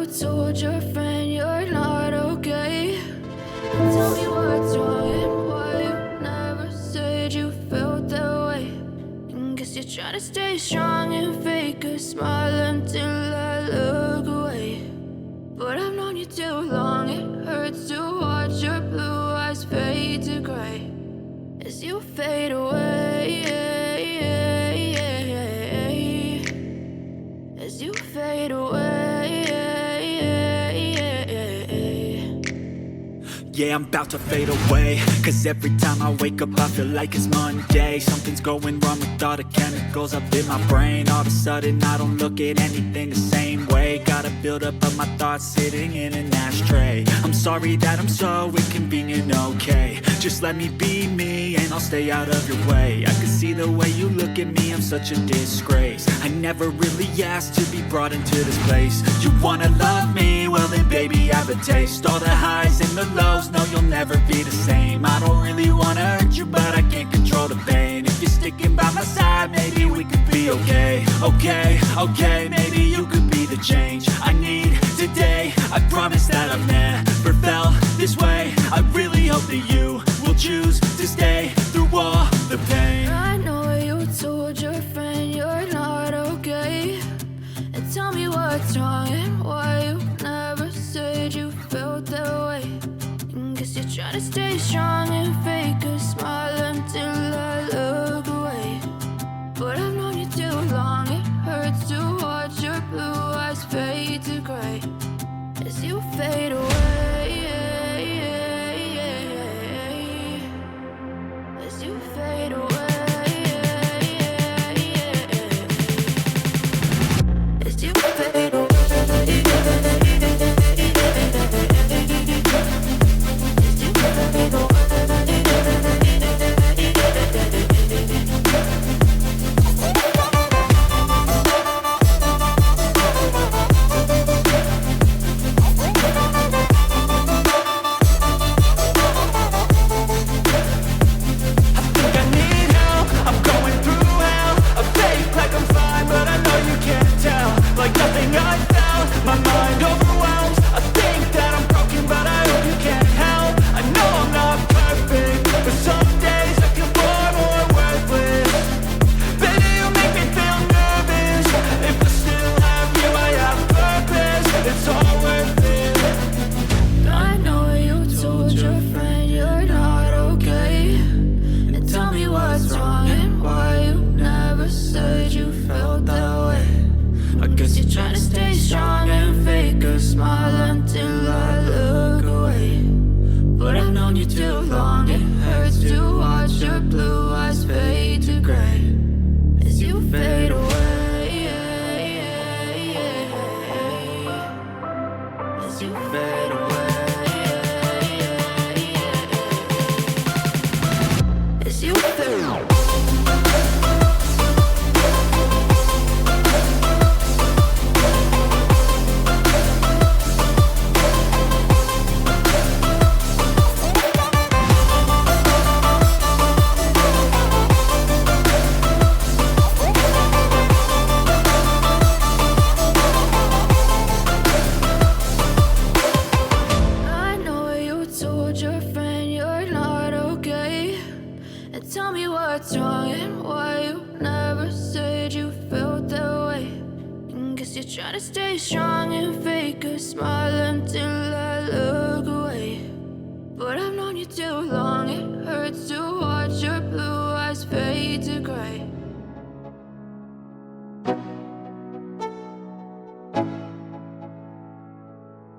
told your friend you're not okay. Tell me what's wrong and why you never said you felt that way. And guess you're trying to stay strong and fake a smile until I look away. But I've known you too long, it hurts to watch your blue eyes fade to gray as you fade away, as you fade away. Yeah, I'm about to fade away, cause every time I wake up I feel like it's Monday. Something's going wrong with all the chemicals up in my brain. All of a sudden I don't look at anything the same way. Got a build up of my thoughts sitting in an ashtray. I'm sorry that I'm so inconvenient, okay. Just let me be me and I'll stay out of your way. I can see the way you look at me, I'm such a disgrace. I never really asked to be brought into this place. You wanna love me? Well then baby have a taste. All the highs and the lows, no you'll never be the same. I don't really wanna hurt you but I can't control the pain. If you're sticking by my side, maybe we could be okay. Okay, maybe you could be the change I need today. I promise that I've never felt this way. I really hope that you will choose to stay through all the pain. I know you told your friend you're not okay. And tell me what's wrong and why you never said you felt that way. And guess you're trying to stay strong and fake a smile until I look away. But I've known you too long, it hurts to watch your blue eyes fade to gray as you fade away, as you fade away. As you fade away.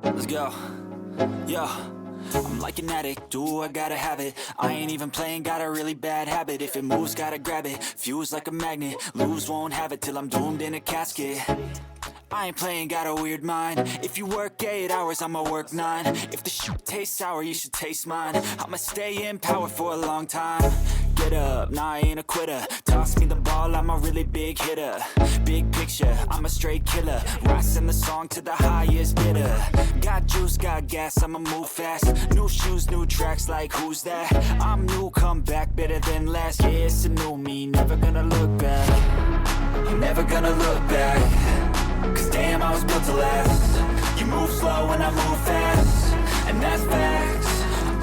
Let's go. Yo, I'm like an addict, do I gotta have it. I ain't even playing, got a really bad habit. If it moves, gotta grab it, fuse like a magnet. Lose, won't have it till I'm doomed in a casket. I ain't playing, got a weird mind. If you work 8 hours, I'ma work 9. If the shit tastes sour, you should taste mine. I'ma stay in power for a long time. Get up, nah I ain't a quitter. Toss me the ball, I'm a really big hitter. Big picture, I'm a straight killer. Rising the song to the highest bidder. Got juice, got gas, I'ma move fast. New shoes, new tracks, like who's that? I'm new, come back, better than last. Yeah, it's a new me, never gonna look back. I'm never gonna look back. Cause damn, I was built to last. You move slow and I move fast, and that's facts.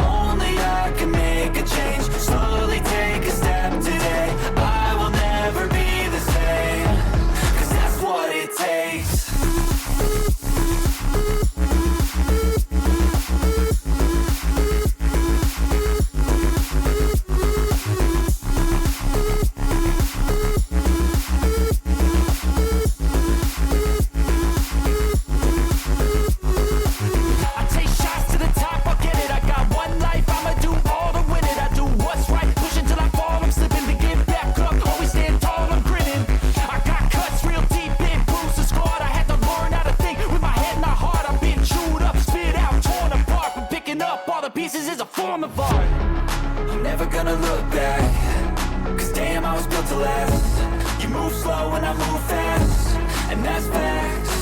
Only I can make a change. Slowly take a step today. I will never be the same, 'cause that's what it takes. Pieces is a form of art. I'm never gonna look back, 'cause damn, I was built to last. You move slow and I move fast, and that's facts.